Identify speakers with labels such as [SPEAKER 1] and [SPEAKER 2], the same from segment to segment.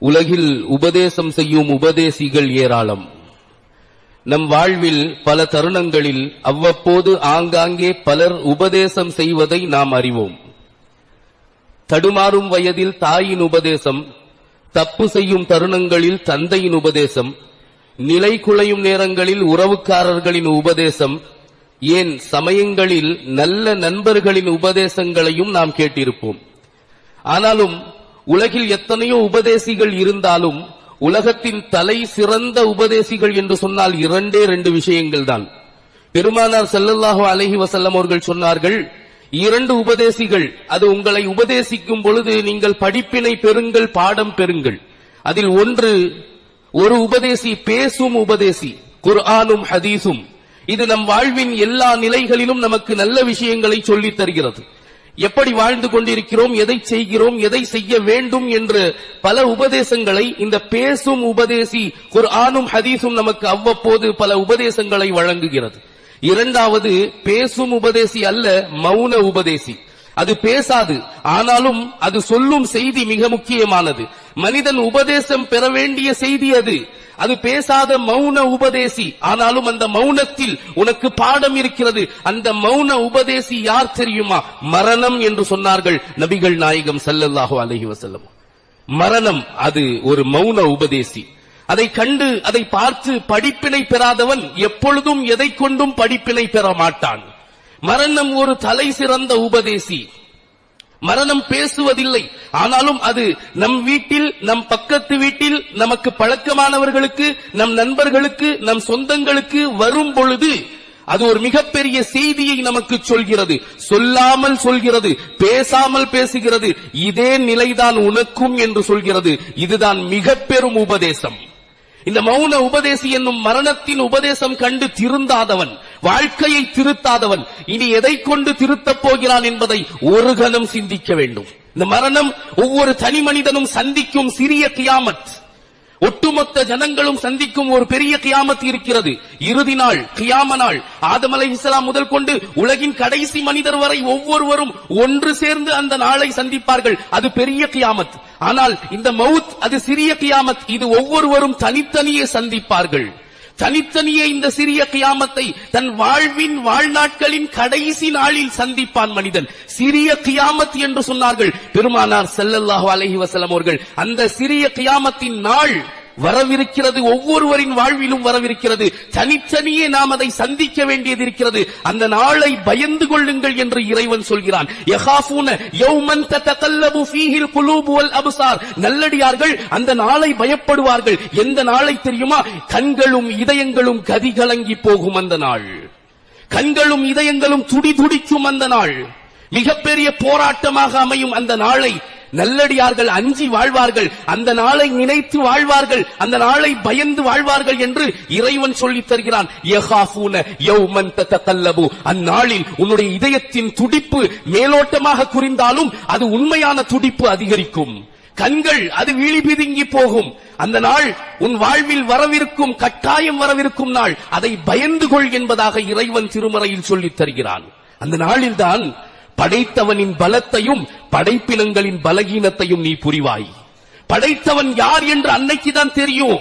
[SPEAKER 1] உலகில் உபதேசம் செய்யும் உபதேசிகள் ஏராளம். நம் வாழ்வில் பல தருணங்களில் அவ்வப்போது ஆங்காங்கே பலர் உபதேசம் செய்வதை நாம் அறிவோம். தடுமாறும் வயதில் தாயின் உபதேசம், தப்பு செய்யும் தருணங்களில் தந்தையின் உபதேசம், நிலை குலையும் நேரங்களில் உறவுக்காரர்களின் உபதேசம், ஏன் சமயங்களில் நல்ல நண்பர்களின் உபதேசங்களையும் நாம் கேட்டிருப்போம். ஆனாலும் உலகில் எத்தனையோ உபதேசிகள் இருந்தாலும் உலகத்தின் தலை சிறந்த உபதேசிகள் என்று சொன்னால் இரண்டு விஷயங்கள் தான். பெருமானார் ஸல்லல்லாஹு அலைஹி வஸல்லம் அவர்கள் சொன்னார்கள், 2 உபதேசிகள், அது உங்களை உபதேசிக்கும் பொழுது நீங்கள் படிப்பினை பெறுங்கள், பாடம் பெறுங்கள். அதில் ஒரு உபதேசி பேசும் உபதேசி, குர்ஆனும் ஹதீஸும். இது நம் வாழ்வின் எல்லா நிலைகளிலும் நமக்கு நல்ல விஷயங்களை சொல்லித் தருகிறது. எப்படி வாழ்ந்து கொண்டிருக்கிறோம், எதை செய்கிறோம், எதை செய்ய வேண்டும் என்று பல உபதேசங்களை இந்த பேசும் உபதேசி குர்ஆனும் ஹதீஸும் நமக்கு அவ்வப்போது பல உபதேசங்களை வழங்குகிறது. இரண்டாவது, பேசும் உபதேசி அல்ல, மௌன உபதேசி. அது பேசாது, ஆனாலும் அது சொல்லும் செய்தி மிக முக்கியமானது. மனிதன் உபதேசம் பெற வேண்டிய செய்தி அது பேசாத மௌன உபதேசி. ஆனாலும் அந்த மௌனத்தில் உனக்கு பாடம் இருக்கிறது. அந்த மௌன உபதேசி யார் தெரியுமா? மரணம் என்று சொன்னார்கள் நபிகள் நாயகம் ஸல்லல்லாஹு அலைஹி வஸல்லம். மரணம் அது ஒரு மௌன உபதேசி. அதை கண்டு அதை பார்த்து படிப்பினை பெறாதவன் எப்பொழுதும் எதை கொண்டும் படிப்பினை பெற மாட்டான். மரணம் ஒரு தலை சிறந்த உபதேசி. மரணம் பேசுவதில்லை, ஆனாலும் அது நம் வீட்டில், நம் பக்கத்து வீட்டில், நமக்கு பழக்கமானவர்களுக்கு, நம் நண்பர்களுக்கு, நம் சொந்தங்களுக்கு வரும் பொழுது அது ஒரு மிகப்பெரிய செய்தியை நமக்கு சொல்கிறது. சொல்லாமல் சொல்கிறது, பேசாமல் பேசுகிறது. இதே நிலைதான் உனக்கும் என்று சொல்கிறது. இதுதான் மிக பெரும் உபதேசம். இந்த மௌன உபதேசி என்னும் மரணத்தின் உபதேசம் கண்டு திருந்தாதவன், வாழ்க்கையை திருத்தாதவன் இனி எதை கொண்டு திருத்தப் போகிறான் என்பதை ஒரு கணம் சிந்திக்க வேண்டும். இந்த மரணம் ஒவ்வொரு தனி மனிதனும் சந்திக்கும் சிறிய கியாமத், ஒட்டுமொத்த ஜனங்களும் சந்திக்கும் ஒரு பெரிய கியாமத் இருக்கிறது. இறுதி நாள், கியாம நாள். ஆதம் அலைஹிஸ்ஸலாம் முதல் கொண்டு உலகின் கடைசி மனிதர் வரை ஒவ்வொருவரும் ஒன்று சேர்ந்து அந்த நாளை சந்திப்பார்கள். அது பெரிய கியாமத். ஆனால் இந்த மவுத் அது சிறிய கியாமத். இது ஒவ்வொருவரும் தனித்தனியே சந்திப்பார்கள். தனித்தனியே இந்த சிறிய கியாமத்தை தன் வாழ்நாட்களின் கடைசி நாளில் சந்திப்பான் மனிதன். சிறிய கியாமத் என்று சொன்னார்கள் பெருமானார் ஸல்லல்லாஹு அலைஹி வஸல்லம் அவர்கள். அந்த சிறிய கியாமத்தின் நாள் வரவிருக்கிறது, ஒவ்வொருவரின் வாழ்விலும் வரவிருக்கிறது. தனித்தனியே நாம் அதை சந்திக்க வேண்டியது இருக்கிறது. அந்த நாளை பயந்து கொள்ளுங்கள் என்று இறைவன் சொல்கிறான். யகாஃபூன யௌமன் ததகல்லபு ஃபீஹில் குலூபு வல் அப்சார். நல்லடியார்கள் அந்த நாளை பயப்படுவார்கள். எந்த நாளை தெரியுமா? கண்களும் இதயங்களும் கதிகலங்கி போகும் அந்த நாள். கண்களும் இதயங்களும் துடிதுடிக்கும் அந்த நாள். மிகப்பெரிய போராட்டமாக அமையும் அந்த நாளை நல்லடியார்கள் அஞ்சி வாழ்வார்கள். அந்த நாளை நினைத்து வாழ்வார்கள். அந்த நாளை பயந்து வாழ்வார்கள் என்று இறைவன் சொல்லித் தருகிறான். யகாஃபூன யௌமன் ததகல்லபு. அந்நாளில் உன்னுடைய இதயத்தின் துடிப்பு மேலோட்டமாக குறிந்தாலும் அது உண்மையான துடிப்பு அதிகரிக்கும். கண்கள் அது விழி பிதுங்கி போகும். அந்த நாள் உன் வாழ்வில் வரவிருக்கும், கட்டாயம் வரவிருக்கும் நாள். அதை பயந்து கொள் என்பதாக இறைவன் திருமறையில் சொல்லித் தருகிறான். அந்த நாளில்தான் படைத்தவனின் பலத்தையும் படைப்பினங்களின் பலகீனத்தையும் நீ புரிவாய். படைத்தவன் யார் என்று அன்னைக்குதான் தெரியும்.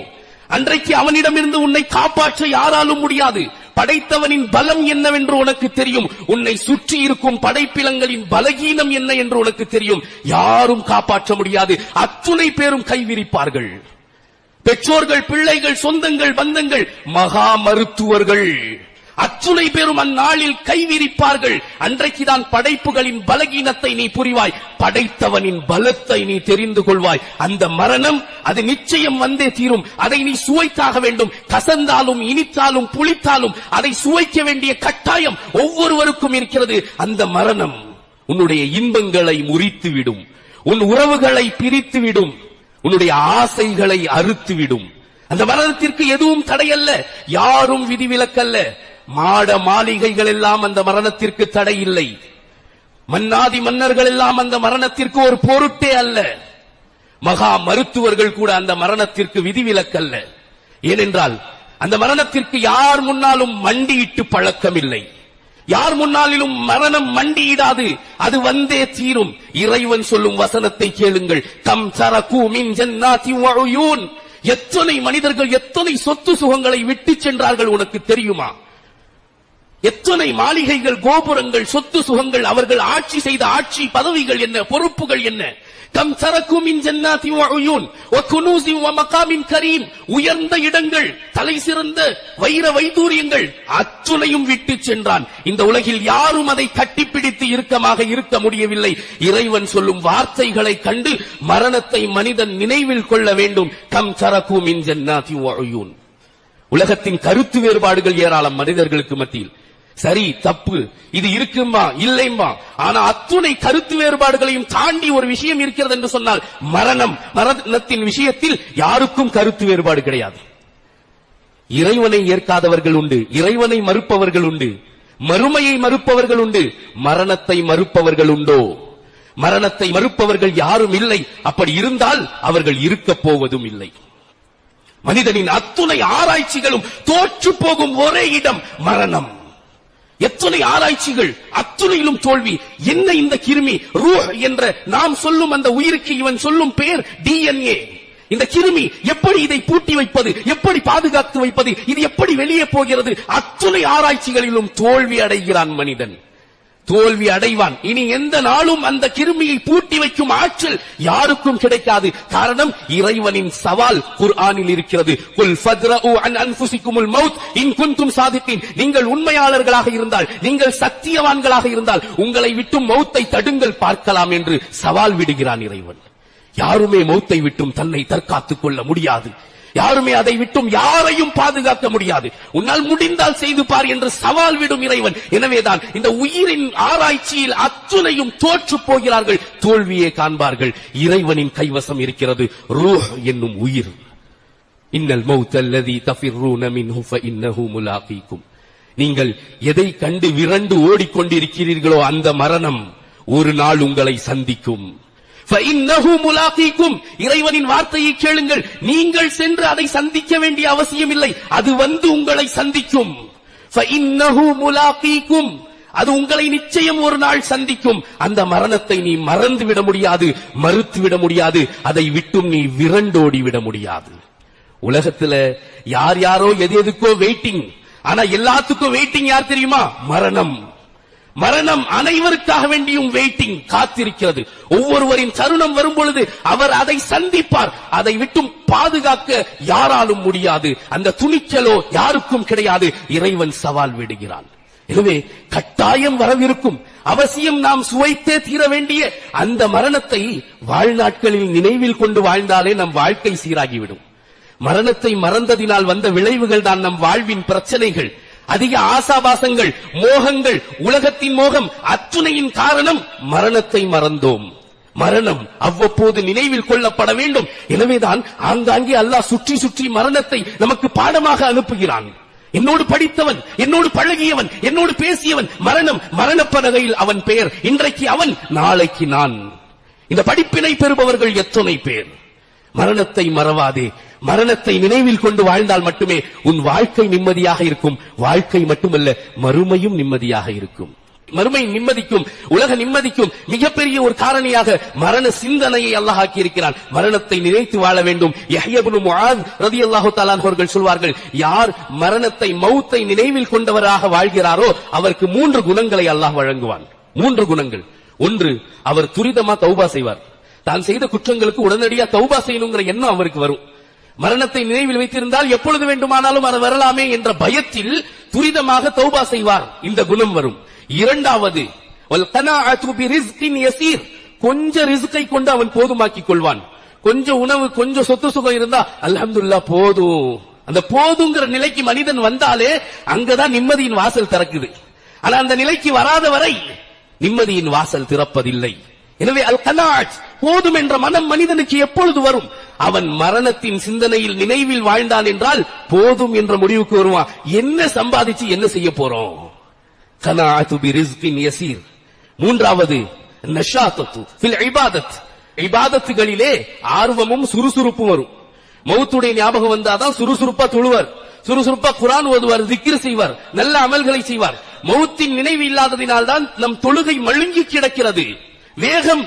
[SPEAKER 1] அன்றைக்கு அவனிடமிருந்து உன்னை காப்பாற்ற யாராலும் முடியாது. படைத்தவனின் பலம் என்னவென்று உனக்கு தெரியும். உன்னை சுற்றி இருக்கும் படைப்பினங்களின் பலகீனம் என்ன என்று உனக்கு தெரியும். யாரும் காப்பாற்ற முடியாது. அத்துணை பேரும் கைவிரிப்பார்கள். பெற்றோர்கள், பிள்ளைகள், சொந்தங்கள், பந்தங்கள், மகா மருத்துவர்கள் அத்துணை பேரும் அந்நாளில் கைவிரிப்பார்கள். அன்றைக்குதான் படைப்புகளின் பலகீனத்தை நீ புரிவாய், படைத்தவனின் பலத்தை நீ தெரிந்து கொள்வாய். அந்த மரணம் அது நிச்சயம் வந்தே தீரும். அதை நீ சுவைத்தாக வேண்டும். கசந்தாலும் இனித்தாலும் புளித்தாலும் அதை சுவைக்க வேண்டிய கட்டாயம் ஒவ்வொருவருக்கும் இருக்கிறது. அந்த மரணம் உன்னுடைய இன்பங்களை முறித்துவிடும், உன் உறவுகளை பிரித்துவிடும், உன்னுடைய ஆசைகளை அறுத்துவிடும். அந்த மரணத்திற்கு எதுவும் தடையல்ல, யாரும் விதிவிலக்கல்ல. மாட மாளிகைகள் எல்லாம் அந்த மரணத்திற்கு தடை இல்லை. மன்னாதி மன்னர்கள் எல்லாம் அந்த மரணத்திற்கு ஒரு பொருட்டே அல்ல. மகா மருத்துவர்கள் கூட அந்த மரணத்திற்கு விதிவிலக்கல்ல. ஏனென்றால் அந்த மரணத்திற்கு யார் முன்னாலும் மண்டியிட்டு பழக்கம் இல்லை. யார் முன்னாலும் மரணம் மண்டியிடாது, அது வந்தே தீரும். இறைவன் சொல்லும் வசனத்தை கேளுங்கள். கம் தரகு மின் ஜன்னாத்தி வ உயூன். எத்தனை மனிதர்கள் எத்தனை சொத்து சுகங்களை விட்டு சென்றார்கள் உனக்கு தெரியுமா? எத்தனை மாளிகைகள், கோபுரங்கள், சொத்து சுகங்கள், அவர்கள் ஆட்சி செய்த ஆட்சி பதவிகள் என்ன, பொறுப்புகள் என்ன? கம் தரகு மின் ஜன்னாத்தி வ உயூன் வ குனூஸி வ மகாமின் கரீம். உயர்ந்த இடங்கள், தலை சிறந்த வைர வைதூரியங்கள் அத்துணையும் விட்டு சென்றான். இந்த உலகில் யாரும் அதை கட்டிப்பிடித்து இறுக்கமாக இருக்க முடியவில்லை. இறைவன் சொல்லும் வார்த்தைகளை கண்டு மரணத்தை மனிதன் நினைவில் கொள்ள வேண்டும். கம் தரகு மின் ஜன்னாத்தி வ உயூன். உலகத்தின் கருத்து வேறுபாடுகள் ஏராளம் மனிதர்களுக்கு மத்தியில். சரி தப்பு இது இருக்குமா இல்லைமா, ஆனா அத்துணை கருத்து வேறுபாடுகளையும் தாண்டி ஒரு விஷயம் இருக்கிறது என்று சொன்னால் மரணத்தின் விஷயத்தில் யாருக்கும் கருத்து வேறுபாடு கிடையாது. இறைவனை ஏற்காதவர்கள் உண்டு, இறைவனை மறுப்பவர்கள் உண்டு, மறுமையை மறுப்பவர்கள் உண்டு. மரணத்தை மறுப்பவர்கள் உண்டோ? மரணத்தை மறுப்பவர்கள் யாரும் இல்லை. அப்படி இருந்தால் அவர்கள் இருக்கப் போவதும் இல்லை. மனிதனின் அத்துணை ஆராய்ச்சிகளும் தோற்று போகும் ஒரே இடம் மரணம். எத்தனை ஆராய்ச்சிகள், அத்துணையிலும் தோல்வி. என்ன இந்த கிருமி ரூஹ் என்ற நாம் சொல்லும் அந்த உயிருக்கு இவன் சொல்லும் பெயர் DNA. இந்த கிருமி எப்படி இதை பூட்டி வைப்பது, எப்படி பாதுகாத்து வைப்பது, இது எப்படி வெளியே போகிறது? அத்துணை ஆராய்ச்சிகளிலும் தோல்வி அடைகிறான் மனிதன், தோல்வி அடைவான். இனி எந்த நாளும் அந்த கிருமியை பூட்டி வைக்கும் ஆற்றல் யாருக்கும் கிடைக்காது. காரணம், இறைவனின் சவால் குர்ஆனில் இருக்கிறது. குல் ஃபத்ரஉ அன் அன்ஃபுசிகுமுல் மௌத் இன் குன்தும் சாதிகீன். நீங்கள் உண்மையாளர்களாக இருந்தால், நீங்கள் சத்தியவான்களாக இருந்தால் உங்களை விட்டு மௌத்தை தடுங்கள் பார்க்கலாம் என்று சவால் விடுகிறான் இறைவன். யாருமே மௌத்தை விட்டும் தன்னை தற்காத்துக் கொள்ள முடியாது. யாருமே அதை விட்டும் யாரையும் பாதுகாக்க முடியாது. உன்னால் முடிந்தால் செய்து பார் என்று சவால் விடும் இறைவன். எனவேதான் இந்த உயிரின் ஆராய்ச்சியில் அத்துணையும் தோற்று போகிறார்கள், தோல்வியே காண்பார்கள். இறைவனின் கைவசம் இருக்கிறது ரூஹ் என்னும் உயிர். இன்னல் மௌத் அல்லதி தஃபிர்ரூன மின்ஹு ஃபஇன்னஹு முலாகீக்கும். நீங்கள் எதை கண்டு விரண்டு ஓடிக்கொண்டிருக்கிறீர்களோ அந்த மரணம் ஒரு நாள் உங்களை சந்திக்கும். இறைவனின் வார்த்தையை கேளுங்கள். நீங்கள் சென்று அதை சந்திக்க வேண்டிய அவசியம் இல்லை, அது வந்து உங்களை சந்திக்கும். அது உங்களை நிச்சயம் ஒரு நாள் சந்திக்கும். அந்த மரணத்தை நீ மறந்து விட முடியாது, மறுத்து விட முடியாது, அதை விட்டும் நீ விரண்டோடி விட முடியாது. உலகத்துல யார் யாரோ எது எதுக்கோ வெயிட்டிங், ஆனா எல்லாத்துக்கும் வெயிட்டிங் யார் தெரியுமா? மரணம். மரணம் அனைவருக்காக வேண்டியும் வெயிட்டிங், காத்திருக்கிறது. ஒவ்வொருவரின் தருணம் வரும் பொழுது அவர் அதை சந்திப்பார். அதை விட்டும் பாதுகாக்க யாராலும் முடியாது. அந்த துணிச்சலோ யாருக்கும் கிடையாது. இறைவன் சவால் விடுகிறான். எனவே கட்டாயம் வரவிருக்கும், அவசியம் நாம் சுவைத்தே தீர வேண்டிய அந்த மரணத்தை வாழ்நாட்களில் நினைவில் கொண்டு வாழ்ந்தாலே நம் வாழ்க்கை சீராகிவிடும். மரணத்தை மறந்ததினால் வந்த விளைவுகள் தான் நம் வாழ்வின் பிரச்சனைகள். அதிக ஆசாபாசங்கள், மோகங்கள், உலகத்தின் மோகம், அத்துணையின் காரணம் மரணத்தை மறந்தோம். மரணம் அவ்வப்போது நினைவில் கொள்ளப்பட வேண்டும். எனவேதான் ஆங்காங்கே அல்லாஹ் சுற்றி சுற்றி மரணத்தை நமக்கு பாடமாக அனுப்புகிறான். என்னோடு படித்தவன், என்னோடு பழகியவன், என்னோடு பேசியவன், மரணப்பலகையில் அவன் பெயர். இன்றைக்கு அவன், நாளைக்கு நான். இந்த படிப்பினை பெறுபவர்கள் எத்தனை பேர்? மரணத்தை மறவாதே. மரணத்தை நினைவில் கொண்டு வாழ்ந்தால் மட்டுமே உன் வாழ்க்கை நிம்மதியாக இருக்கும். வாழ்க்கை மட்டுமல்ல, மறுமையும் நிம்மதியாக இருக்கும். மறுமை நிம்மதிக்கும், உலக நிம்மதிக்கும் மிகப்பெரிய ஒரு காரணியாக மரண சிந்தனையை அல்லாஹ் ஆக்கியிருக்கிறான். மரணத்தை நினைத்து வாழ வேண்டும். யஹ்யா இப்னு முஆத் ரலியல்லாஹு தஆலா அவர்கள் சொல்வார்கள், யார் மரணத்தை, மௌத்தை நினைவில் கொண்டவராக வாழ்கிறாரோ அவருக்கு 3 குணங்களை அல்லாஹ் வழங்குவான். 3 குணங்கள். ஒன்று, அவர் துரிதமா தௌபா செய்வார். தான் செய்த குற்றங்களுக்கு உடனடியா தௌபா செய்யணுங்கிற எண்ணம் அவருக்கு வரும். மரணத்தை நினைவில் வைத்திருந்தால் எப்பொழுது வேண்டுமானாலும் அது வரலாமே என்ற பயத்தில் துரிதமாக தௌபா செய்வார். இந்த குணம் வரும். இரண்டாவது, கொஞ்ச ரிஸ்கை கொண்டு அவன் போதுமாக்கிக் கொள்வான். கொஞ்சம் உணவு, கொஞ்சம் சொத்து சுகம் இருந்தா அல்ஹம்துலில்லாஹ் போதும். அந்த போதுங்கிற நிலைக்கு மனிதன் வந்தாலே அங்கதான் நிம்மதியின் வாசல் திறக்குது. ஆனா அந்த நிலைக்கு வராத வரை நிம்மதியின் வாசல் திறப்பதில்லை. எனவே அல் கனாஅத், போதும் என்ற மனம் மனிதனுக்கு எப்பொழுது வரும்? அவன் மரணத்தின் சிந்தனையில் நினைவில் வாழ்ந்தான் என்றால் போதும் என்ற முடிவுக்கு வருவான். என்ன சம்பாதிச்சு என்ன செய்ய போறோம்? கனாஅத்து பிரிஸ்கின் யசீர். மூன்றாவது, நஷாத்தத்து ஃபில் இபாதத். இபாதத்துகளிலே ஆர்வமும் சுறுசுறுப்பும் வரும். மௌத்துடைய ஞாபகம் வந்தாதான் சுறுசுறுப்பா தொழுவார், சுறுசுறுப்பா குர்ஆன் ஓதுவார், திக்ர் செய்வார், நல்ல அமல்களை செய்வார். மௌத்தின் நினைவு இல்லாததினால் தான் நம் தொழுகை மழுங்கி கிடக்கிறது. வேகம்,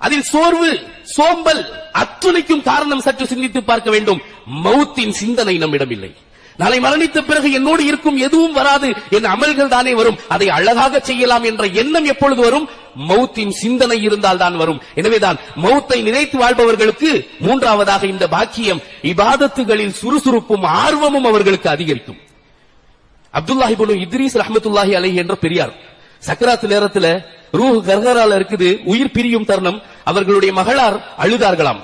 [SPEAKER 1] அதில் சோர்வு, சோம்பல், அத்துணைக்கும் காரணம் சற்று சிந்தித்து பார்க்க வேண்டும். மௌத்தின் சிந்தனை நம்மிடம் இல்லை. நாளை மரணித்த பிறகு என்னோடு இருக்கும் எதுவும் வராது, என் அமல்கள் தானே வரும், அதை அழகாக செய்யலாம் என்ற எண்ணம் எப்பொழுது வரும்? மௌத்தின் சிந்தனை இருந்தால் தான் வரும். எனவேதான் மௌத்தை நினைத்து வாழ்பவர்களுக்கு மூன்றாவதாக இந்த பாக்கியம், இபாதத்துகளில் சுறுசுறுப்பும் ஆர்வமும் அவர்களுக்கு அதிகரிக்கும். அப்துல்லாஹி இப்னு இத்ரீஸ் ரஹ்மத்துல்லாஹி அலைஹி என்ற பெரியார் சக்கராத் நேரத்தில் ரூஹ் கர்கரால இருக்குது, உயிர் பிரியும் தருணம், அவர்களுடைய மகளார் அழுதார்களாம்.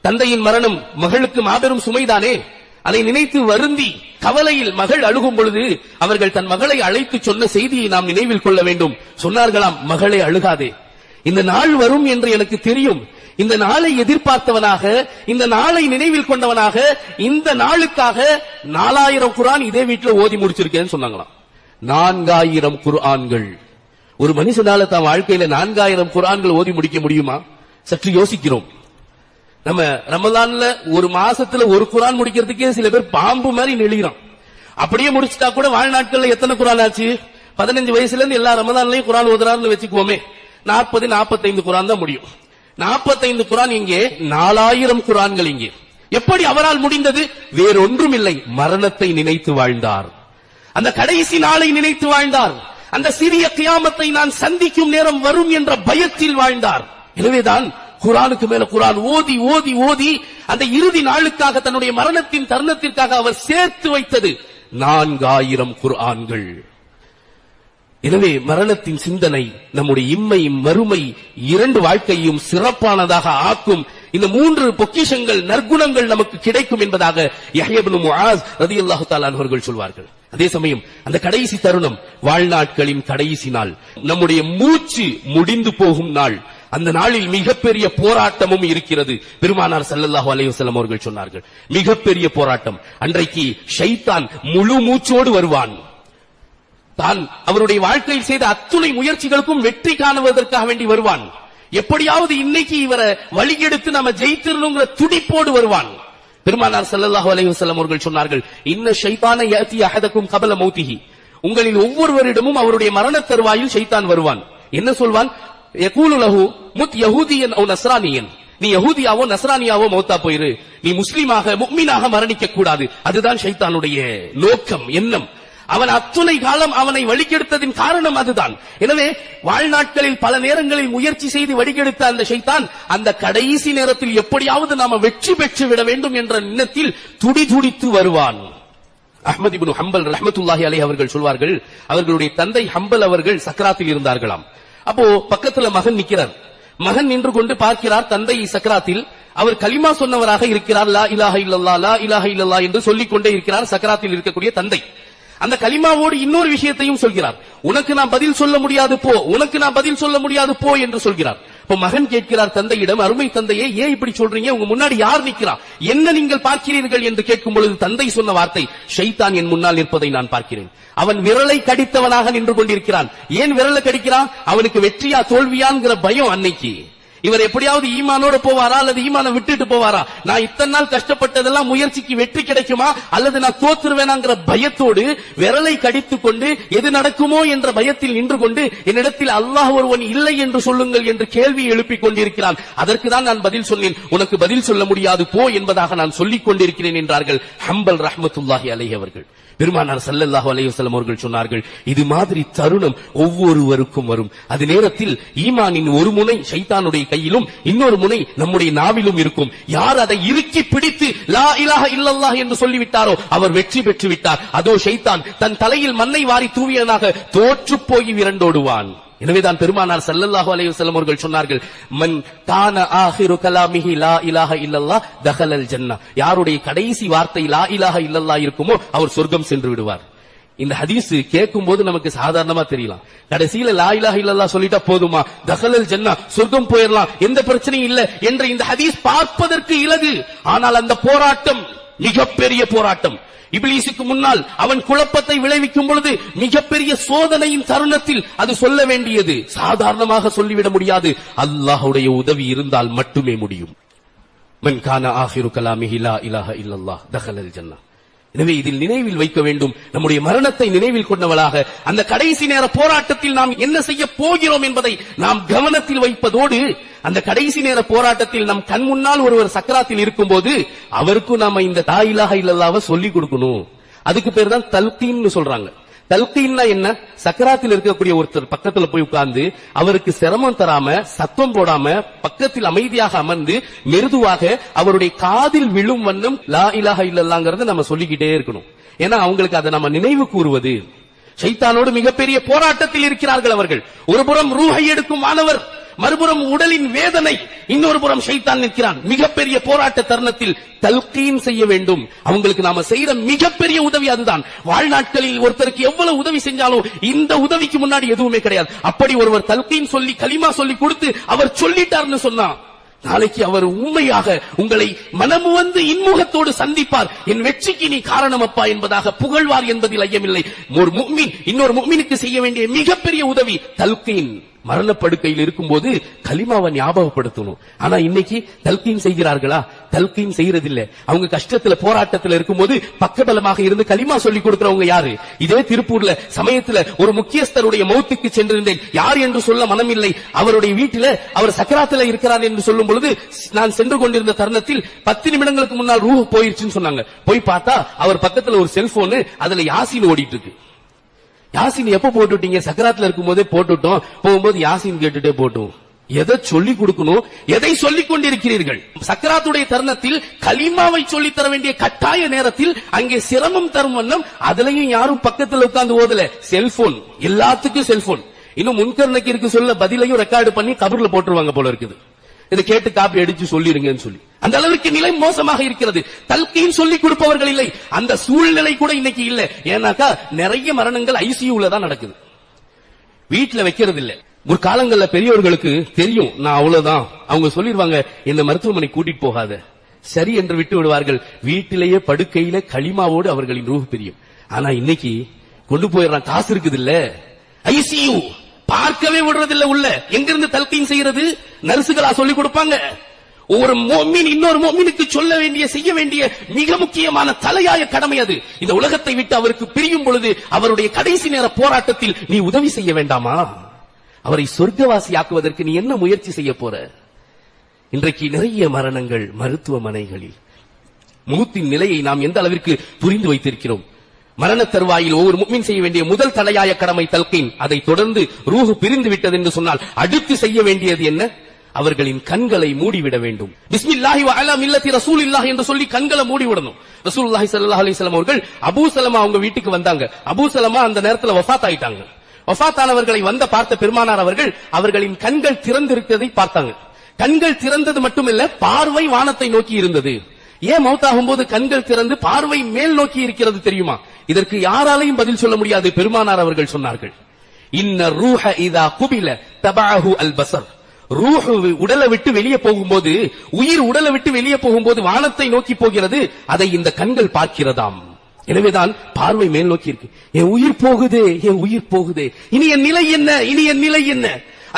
[SPEAKER 1] தந்தையின் மரணம் மகளுக்கு மாபெரும் சுமைதானே, அதை நினைத்து வருந்தி கவலையில் மகள் அழுகும் பொழுது அவர்கள் தன் மகளை அழைத்து சொன்ன செய்தியை நாம் நினைவில் கொள்ள வேண்டும். சொன்னார்களாம், மகளே அழுகாதே, இந்த நாள் வரும் என்று எனக்கு தெரியும். இந்த நாளை எதிர்பார்த்தவனாக, இந்த நாளை நினைவில் கொண்டவனாக, இந்த நாளுக்காக 4000 குர்ஆன் இதே வீட்டில் ஓதி முடிச்சிருக்கேன்னு சொன்னாங்களாம். 4000 குர்ஆன்கள். ஒரு மனுஷனால தான் வாழ்க்கையில 4000 குர்ஆன்கள் ஓதி முடிக்க முடியுமா? சற்று யோசிக்கிறோம். நம்ம ரமலான்ல ஒரு மாசத்துல ஒரு குர்ஆன் முடிக்கிறதுக்கே சில பேர் பாம்பு மாதிரி நெளிகிறான். அப்படியே முடிச்சுட்டா கூட வாழ்நாட்கள்ல எத்தனை குர்ஆன் ஆச்சு? 15 வயசுல இருந்து எல்லா ரமலான்லயும் குர்ஆன் ஓதுறாருன்னு வச்சுக்குவோமே, 40-45 குர்ஆன் தான் முடியும். 45 குர்ஆன் இங்கே, 4000 குர்ஆன்கள் இங்கே. எப்படி அவரால் முடிந்தது? வேறொன்றும் இல்லை, மரணத்தை நினைத்து வாழ்ந்தார். அந்த கடைசி நாளை நினைத்து வாழ்ந்தார். அந்த சிறிய கியாமத்தை நான் சந்திக்கும் நேரம் வரும் என்ற பயத்தில் வாழ்ந்தார். எனவேதான் குர்ஆனுக்கு மேல குர்ஆன் ஓதி ஓதி ஓதி அந்த இறுதி நாளுக்காக, தன்னுடைய மரணத்தின் தருணத்திற்காக அவர் சேர்த்து வைத்தது 4000 குர்ஆன்கள். எனவே மரணத்தின் சிந்தனை நம்முடைய இம்மை மறுமை இரண்டு வாழ்க்கையும் சிறப்பானதாக ஆக்கும். இந்த 3 பொக்கிஷங்கள், நற்குணங்கள் நமக்கு கிடைக்கும் என்பதாக யஹ்யா இப்னு முஆஸ் ரலியல்லாஹு தஆலா அன்ஹு அவர்கள் சொல்வார்கள். அதே சமயம் அந்த கடைசி தருணம் வாழ்நாட்களின் கடைசி நாள், நம்முடைய மூச்சு முடிந்து போகும் நாள். அந்த நாளில் மிகப்பெரிய போராட்டமும் இருக்கிறது. பெருமானார் ஸல்லல்லாஹு அலைஹி வஸல்லம் அவர்கள் சொன்னார்கள், மிகப்பெரிய போராட்டம். அன்றைக்கு ஷைத்தான் முழு மூச்சோடு வருவான். தான் அவருடைய வாழ்க்கையில் செய்த அத்துணை முயற்சிகளுக்கும் வெற்றி காணுவதற்காக வேண்டி வருவான். எப்படியாவது இன்னைக்கு இவரை வழியெடுத்து நம்ம ஜெயித்திரணுங்கிற துடிப்போடு வருவான். பெருமானார் ஸல்லல்லாஹு அலைஹி வஸல்லம் அவர்கள் சொன்னார்கள், இன்ன ஷைத்தான யஅதி அஹதகும் கபல மௌதிஹி, உங்களில் ஒவ்வொருவரிடமும் அவருடைய மரண தருவாயில் ஷைத்தான் வருவான். என்ன சொல்வான்? யகூலு லஹு முத் யஹூதியன் அவ் நஸ்ரானியன், நீ யஹூதியாவோ நஸ்ரானியாவோ மௌத்தா போயிரு, நீ முஸ்லிமாக முஃமினாக மரணிக்க கூடாது. அதுதான் ஷைத்தானுடைய நோக்கம், எண்ணம். அவன் அத்துணை காலம் அவனை வழிகெடுத்ததின் காரணம் அதுதான். எனவே வாழ்நாட்களில் பல நேரங்களில் முயற்சி செய்து வழிகெடுத்த அந்த ஷைத்தான் அந்த கடைசி நேரத்தில் எப்படியாவது நாம வெற்றி பெற்று விட வேண்டும் என்ற எண்ணத்தில் துடிதுடித்து வருவான். அஹ்மத் இப்னு ஹம்பல் ரஹ்மத்துல்லாஹி அலைஹி அவர்கள் சொல்வார்கள், அவர்களுடைய தந்தை ஹம்பல் அவர்கள் சக்கராத்தில் இருந்தார்களாம். அப்போ பக்கத்துல மகன் நிக்கிறார். மகன் நின்று கொண்டு பார்க்கிறார் தந்தை சக்கராத்தில். அவர் கலிமா சொன்னவராக இருக்கிறார். லா இலாஹ இல்லல்லாஹ், லா இலாஹ இல்லல்லாஹ் என்று சொல்லிக் கொண்டே இருக்கிறார் சக்கராத்தில் இருக்கக்கூடிய தந்தை. அந்த கலிமாவோடு இன்னொரு விஷயத்தையும் சொல்கிறார், உனக்கு நான் பதில் சொல்ல முடியாது போ, உனக்கு நான் பதில் சொல்ல முடியாது போ என்று சொல்கிறார். இப்ப மகன் கேட்கிறார் தந்தையிடம், அருமை தந்தையே ஏன் இப்படி சொல்றீங்க, உங்க முன்னாடி யார் நிற்கிறார், என்ன நீங்கள் பார்க்கிறீர்கள் என்று கேட்கும் பொழுது தந்தை சொன்ன வார்த்தை, ஷைத்தான் என் முன்னால் நிற்பதை நான் பார்க்கிறேன். அவன் விரலை கடித்தவனாக நின்று கொண்டிருக்கிறான். ஏன் விரலை கடிக்கிறான்? அவனுக்கு வெற்றியா தோல்வியாங்கிற பயம். அன்னைக்கு இவர் எப்படியாவது ஈமானோட போவாரா அல்லது ஈமானை விட்டுட்டு போவாரா, நான் இத்தனை நாள் கஷ்டப்பட்டதெல்லாம் முயற்சிக்கு வெற்றி கிடைக்குமா அல்லது நான் தோத்துருவேனாங்கிற பயத்தோடு விரலை கடித்துக் கொண்டு எது நடக்குமோ என்ற பயத்தில் நின்று கொண்டு என்னிடத்தில் அல்லாஹ் ஒருவன் இல்லை என்று சொல்லுங்கள் என்று கேள்வி எழுப்பிக் கொண்டிருக்கிறான். அதற்கு தான் நான் பதில் சொன்னேன், உனக்கு பதில் சொல்ல முடியாது போ என்பதாக நான் சொல்லிக் கொண்டிருக்கிறேன் என்றார்கள் ஹம்பல் ரஹ்மத்துல்லாஹி அலைஹி அவர்கள். பெருமானார் ஸல்லல்லாஹு அலைஹி வஸல்லம் அவர்கள் சொன்னார்கள், இது மாதிரி தருணம் ஒவ்வொருவருக்கும் வரும். அது நேரத்தில் ஈமானின் ஒரு முனை ஷைத்தானுடைய கையிலும் இன்னொரு முனை நம்முடைய நாவிலும் இருக்கும். யார் அதை இறுக்கி பிடித்து லா இலாஹ இல்லல்லாஹ் என்று சொல்லிவிட்டாரோ அவர் வெற்றி பெற்று விட்டார். அதோ ஷைத்தான் தன் தலையில் மண்ணை வாரி தூவியனாக தோற்று போய் விரண்டோடுவான். எனவேதான் பெருமானார் ஸல்லல்லாஹு அலைஹி வஸல்லம் அவர்கள் சொன்னார்கள், மன் கான ஆகிரு கலாமிஹி லா இலாஹ இல்லல்லாஹ் தகலல் ஜன்னah, யாருடைய கடைசி வார்த்தை லா இலாஹ இல்லல்லாஹ் இருக்குமோ அவர் சொர்க்கம் சென்று விடுவார். இந்த ஹதீஸ் கேட்கும் போது நமக்கு சாதாரணமா தெரியலாம். கடைசியில லா இலாஹ இல்லல்லாஹ் சொல்லிட்டா போதுமா, தகலல் ஜன்னah சொர்க்கம் போயிடலாம், எந்த பிரச்சனையும் இல்ல என்ற இந்த ஹதீஸ் பார்ப்பதற்கு இலகு. ஆனால் அந்த போராட்டம் மிகப்பெரிய போராட்டம். இப்லீசுக்கு முன்னால் அவன் குழப்பத்தை விளைவிக்கும் பொழுது மிகப்பெரிய சோதனையின் தருணத்தில் அது சொல்ல வேண்டியது சாதாரணமாக சொல்லிவிட முடியாது. அல்லாஹ்வுடைய உதவி இருந்தால் மட்டுமே முடியும். மன் கான ஆகிரு கலாமிஹி லா இலாஹ இல்லல்லாஹ் தகலல் ஜன்னah. எனவே இதில் நினைவில் வைக்க வேண்டும், நம்முடைய மரணத்தை நினைவில் கொண்டவளாக அந்த கடைசி நேர போராட்டத்தில் நாம் என்ன செய்ய போகிறோம் என்பதை நாம் கவனத்தில் வைப்பதோடு, அந்த கடைசி நேர போராட்டத்தில் நம் கண் முன்னால் ஒருவர் சக்கராத்தில் இருக்கும் போது அவருக்கும் நாம இந்த லா இலாஹ இல்லல்லாஹ்வை சொல்லிக் கொடுக்கணும். அதுக்கு பேர் தான் தல்கீன்னு சொல்றாங்க. தல்கீன்னா என்ன? சக்கராத்தில் இருக்கக்கூடிய ஒருத்தர் பக்கத்துல போய் உட்கார்ந்து அவருக்கு சிரமம் தராம, சத்தம் போடாம, பக்கத்தில் அமைதியாக அமர்ந்து மெருதுவாக அவருடைய காதில் விழும் வண்ணம் லா இலாஹ இல்லல்லாஹ்ங்கறத நம்ம சொல்லிக்கிட்டே இருக்கணும். ஏன்னா அவங்களுக்கு அதை நம்ம நினைவு கூறுவது. ஷைத்தானோடு மிகப்பெரிய போராட்டத்தில் இருக்கிறார்கள் அவர்கள். ஒருபுறம் ரூஹை எடுக்கும் மாணவர், மறுபுறம் உடலின் வேதனை, இன்னொரு புறம் ஷைத்தான் நிற்கிறான். மிகப்பெரிய போராட்ட தருணத்தில் தல்கீன் செய்ய வேண்டும். அவங்களுக்கு நாம செய்யற மிகப்பெரிய உதவி அதுதான். வாழ்நாட்களில் ஒருத்தருக்கு எவ்வளவு உதவி செஞ்சாலும் இந்த உதவிக்கு முன்னாடி எதுவுமே கிடையாது. அப்படி ஒருவர் தல்கீன் சொல்லி கலிமா சொல்லி கொடுத்து அவர் சொல்லிட்டார்னு சொன்னா, நாளைக்கு அவர் உண்மையாக உங்களை மனமு வந்து இன்முகத்தோடு சந்திப்பார். என் வெற்றிக்கு நீ காரணமப்பா என்பதாக புகழ்வார் என்பதில் ஐயமில்லை. ஒரு முஃமின் இன்னொரு முஃமினுக்கு செய்ய வேண்டிய மிகப்பெரிய உதவி தல்கீன். மரணப்படுக்கையில் இருக்கும்போது கலிமாவை ஞாபகப்படுத்தணும். ஆனா இன்னைக்கு தல்கீன் செய்கிறார்களா? தல்கீன் செய்யறதில்லை. அவங்க கஷ்டத்துல போராட்டத்துல இருக்கும்போது பக்கபலமாக இருந்து கலிமா சொல்லி கொடுக்கிறவங்க யாரு? இதே திருப்பூர்ல சமயத்துல ஒரு முக்கியஸ்தருடைய மௌத்துக்கு சென்றிருந்தேன். யார் என்று சொல்ல மனமில்லை. அவருடைய வீட்டில அவர் சக்கராத்துல இருக்கிறார் என்று சொல்லும் பொழுது நான் சென்று கொண்டிருந்த தருணத்தில் 10 நிமிடங்களுக்கு முன்னால் ரூஹ் போயிருச்சுன்னு சொன்னாங்க. போய் பார்த்தா அவர் பக்கத்துல ஒரு செல்போனு, அதுல யாசின் ஓடிட்டு இருக்கு. யாசின் எப்ப போட்டுட்டீங்க? சக்கராத்துல இருக்கும் போதே போட்டுட்டோம். போகும்போது யாசின் கேட்டுட்டே போட்டோம். எதை சொல்லிக் கொடுக்கணும், எதை சொல்லிக் கொண்டிருக்கிறீர்கள்? சக்கராத்துடைய தருணத்தில் கலிமாவை சொல்லித் தர வேண்டிய கட்டாய நேரத்தில் அங்கே சிரமம் தரும் வண்ணம் அதுலயும் யாரும் பக்கத்துல உட்கார்ந்து ஓதல. செல்போன், எல்லாத்துக்கும் செல்போன். இன்னும் முன்கர்ணைக்கு இருக்கு சொல்ல பதிலையும் ரெக்கார்டு பண்ணி கபர்ல போட்டுருவாங்க போல இருக்குது. இதை கேட்டு காப்பி அடிச்சு சொல்லிருங்கன்னு சொல்லி அந்த அளவுக்கு நிலை மோசமாக இருக்கிறது. தல்கீன் சொல்லிக் கொடுப்பவர்கள் இல்லை. அந்த சூழ்நிலை கூட இன்னைக்கு இல்ல. ஏன்னாக்கா நிறைய மரணங்கள் ஐசியூல தான் நடக்குது, வீட்டுல வைக்கிறது இல்ல. ஒரு காலங்கள்ல பெரியவர்களுக்கு தெரியும், நான் அவ்வளவுதான். அவங்க சொல்லிடுவாங்க, என்ன மருத்துவமனை கூட்டிட்டு போகாத, சரி என்று விட்டு விடுவார்கள். வீட்டிலேயே படுக்கையில களிமாவோடு அவர்களின் ரூஹ் பிரியும். ஆனா இன்னைக்கு கொண்டு போயிடுறான், காசு இருக்குது இல்ல, ஐசியூ பார்க்கவே விடுறதில்ல. உள்ள எங்கிருந்து தல்கீன் செய்யறது? நர்சுகளா சொல்லிக் கொடுப்பாங்க. ஒரு முஃமின் இன்னொரு முஃமினுக்கு சொல்ல வேண்டிய, செய்ய வேண்டிய மிக முக்கியமான தலையாய கடமை அது. இந்த உலகத்தை விட்டு அவருக்கு பிரியும் பொழுது அவருடைய கடைசி நேர போராட்டத்தில் நீ உதவி செய்ய வேண்டாமா? அவரை சொர்க்கவாசி ஆக்குவதற்கு நீ என்ன முயற்சி செய்ய போற? இன்றைக்கு நிறைய மரணங்கள் மருத்துவமனைகளில். மூத்தின் நிலையை நாம் எந்த அளவிற்கு புரிந்து வைத்திருக்கிறோம்? மரண தருவாயில் ஒவ்வொரு முஃமின் செய்ய வேண்டிய முதல் தலையாய கடமை தல்கீன். அதை தொடர்ந்து ரூஹ் பிரிந்து விட்டது என்று சொன்னால் அடுத்து செய்ய வேண்டியது என்ன? அவர்களின் கண்களை மூடிவிட வேண்டும். பிஸ்மில்லாஹி வ அலா மில்லத்தி ரசூலில்லாஹ் என்று சொல்லி கண்களை மூடிவிடணும். ரசூலுல்லாஹி ஸல்லல்லாஹு அலைஹி வஸல்லம் அவர்கள் அபூ சலமா அவங்க வீட்டுக்கு வந்தாங்க. அபூ சலமா அந்த நேரத்தில் வஃபாத் ஆயிட்டாங்க. வஃபாத்தானவர்களை வந்த பார்த்த பெருமானார் அவர்கள் அவர்களின் கண்கள் திறந்திருக்கிறதை பார்த்தாங்க. கண்கள் திறந்தது மட்டுமில்ல, பார்வை வானத்தை நோக்கி இருந்தது. ஏன் மௌத்தாகும் போது கண்கள் திறந்து பார்வை மேல் நோக்கி இருக்கிறது தெரியுமா? இதற்கு யாராலையும் பதில் சொல்ல முடியாது. பெருமானார் அவர்கள் சொன்னார்கள், இன்ன ரூஹ இதா குபில தபஅஹு அல் பஸர். ரூஹ் உடலை விட்டு வெளியே போகும்போது, உயிர் உடலை விட்டு வெளியே போகும்போது வானத்தை நோக்கி போகிறது, அதை இந்த கண்கள் பார்க்கிறதாம். எனவேதான் பார்வை மேல் நோக்கி இருக்கு. என் உயிர் போகுதே, என் உயிர் போகுதே, இனி என் நிலை என்ன, இனி என் நிலை என்ன?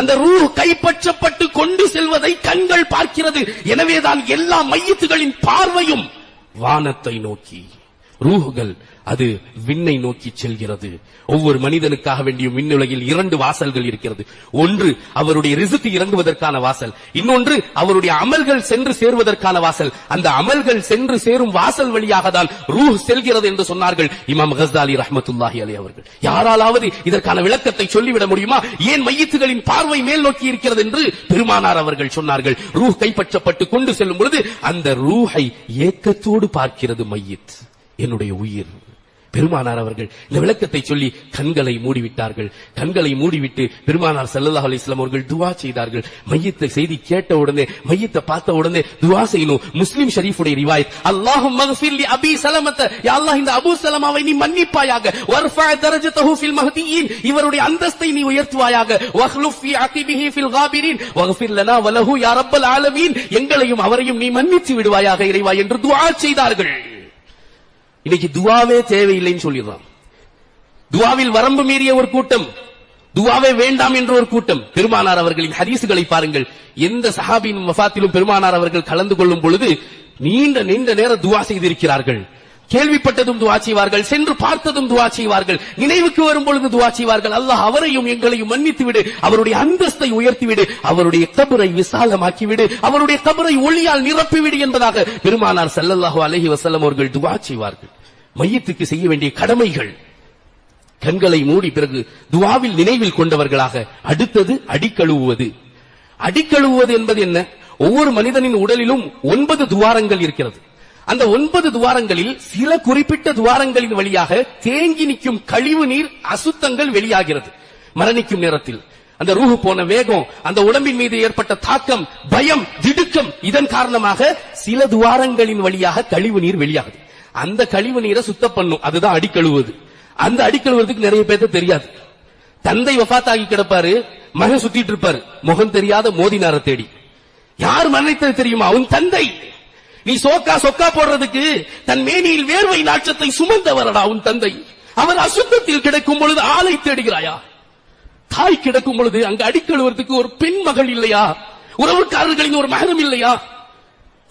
[SPEAKER 1] அந்த ரூஹ் கைப்பற்றப்பட்டு கொண்டு செல்வதை கண்கள் பார்க்கிறது. எனவேதான் எல்லா மையத்துகளின் பார்வையும் வானத்தை நோக்கி. ரூஹுகள் அது விண்ணை நோக்கி செல்கிறது. ஒவ்வொரு மனிதனுக்காக வேண்டிய விண்ணுலகில் 2 வாசல்கள் இருக்கிறது. ஒன்று அவருடைய ரிஸ்க் இறங்குவதற்கான வாசல், இன்னொன்று அவருடைய அமல்கள் சென்று சேருவதற்கான வாசல். அந்த அமல்கள் சென்று சேரும் வாசல் வழியாக தான் ரூஹ் செல்கிறது என்று சொன்னார்கள் இமாம் கஸ்ஸாலி ரஹ்மத்துல்லாஹி அலைஹி அவர்கள். யாராலாவது இதற்கான விளக்கத்தை சொல்லிவிட முடியுமா? ஏன் மையத்துகளின் பார்வை மேல் நோக்கி இருக்கிறது என்று பெருமானார் அவர்கள் சொன்னார்கள். ரூஹ் கைப்பற்றப்பட்டு கொண்டு செல்லும் பொழுது அந்த ரூஹை ஏக்கத்தோடு பார்க்கிறது மையத், என்னுடைய உயிர். பெருமானார் அவர்கள் இந்த விளக்கத்தை சொல்லி கண்களை மூடிவிட்டார்கள். கண்களை மூடிவிட்டு பெருமானார் ஸல்லல்லாஹு அலைஹி வஸல்லம் அவர்கள் துஆ செய்தார்கள். மையத்தை செய்தி கேட்ட உடனே, மையத்தை பார்த்த உடனே துஆ செய்யணும். முஸ்லிம் ஷரீஃபுடைய ரிவாயத், அல்லாஹும்ம ஃபிர் லி அபீ ஸலமத, யா அல்லாஹ் இந்த அபூ ஸலமாவை நீ மன்னிப்பாயாக, வர்ஃபா தரஜதஹு ஃபில் மஹ்தியின், இவருடைய அந்தஸ்தை நீ உயர்த்துவாயாக, வஹ்லுஃப் ஃபீ அகிபிஹி ஃபில் காபிரின் வக்ஃபிர் லனா வ லஹு யா ரப்பல் ஆலமீன், எங்களையும் அவரையும் நீ மன்னித்து விடுவாயாக இறைவா என்று துஆ செய்தார்கள். இன்னைக்கு துவாவே தேவையில்லைன்னு சொல்லிடுறான். துவாவில் வரம்பு மீறிய ஒரு கூட்டம், துவாவே வேண்டாம் என்ற ஒரு கூட்டம். பெருமானார் அவர்களின் ஹதீசுகளை பாருங்கள். எந்த சஹாபியின் வஃபாத்திலும் பெருமானார் அவர்கள் கலந்து கொள்ளும் பொழுது நீண்ட நீண்ட நேரம் துவா செய்திருக்கிறார்கள். கேள்விப்பட்டதும் துஆ செய்வார்கள், சென்று பார்த்ததும் துஆ செய்வார்கள், நினைவுக்கு வரும் பொழுது துஆ செய்வார்கள். அல்லாஹ் அவரையும் எங்களையும் மன்னித்து விடு, அவருடைய அந்தஸ்தை உயர்த்தி விடு, அவருடைய கபரை விசாலமாக்கி விடு, அவருடைய கபரை ஒளியால் நிரப்பிவிடு என்பதாக பெருமானார் ஸல்லல்லாஹு அலைஹி வஸல்லம் அவர்கள் துஆ செய்வார்கள். மையத்துக்கு செய்ய வேண்டிய கடமைகள். கண்களை மூடி பிறகு துஆவில் நினைவில் கொண்டவர்களாக. அடுத்தது அடிக்கழுவுவது. அடிக்கழுவுவது என்பது என்ன? ஒவ்வொரு மனிதனின் உடலிலும் 9 துவாரங்கள் இருக்கிறது. அந்த 9 துவாரங்களில் சில குறிப்பிட்ட துவாரங்களின் வழியாக தேங்கி நிற்கும் கழிவு நீர், அசுத்தங்கள் வெளியாகிறது. மரணிக்கும் நேரத்தில் அந்த ரூஹு போன வேகம், அந்த உடம்பின் மீது ஏற்பட்ட தாக்கம், பயம், திடுக்கம், இதன் காரணமாக சில துவாரங்களின் வழியாக கழிவு நீர் வெளியாகுது. அந்த கழிவு நீரை சுத்தம் பண்ணும். அதுதான் அடிக்கழுவுவது. அந்த அடிக்கழுவுறதுக்கு நிறைய பேருக்கு தெரியாது. தந்தை வஃபாத்தாகி கிடப்பாரு, மகன் சுத்திட்டு இருப்பாரு, முகம் தெரியாத மோதினார தேடி. யார் மரணித்தது தெரியுமா? உன் தந்தை. நீ சொக்கா போடுறதுக்கு தன் மேனியில் வேர்வை நாற்றத்தை சுமந்தவரடா உன் தந்தை. அவர் அசுத்தத்தில் கிடக்கும் பொழுது ஆளை தேடுகிறாயா? தாய் கிடக்கும் பொழுது அங்கு அடிக்கழுவதற்கு ஒரு பெண் மகள் இல்லையா? உறவுக்காரர்களின் ஒரு மகனும் இல்லையா?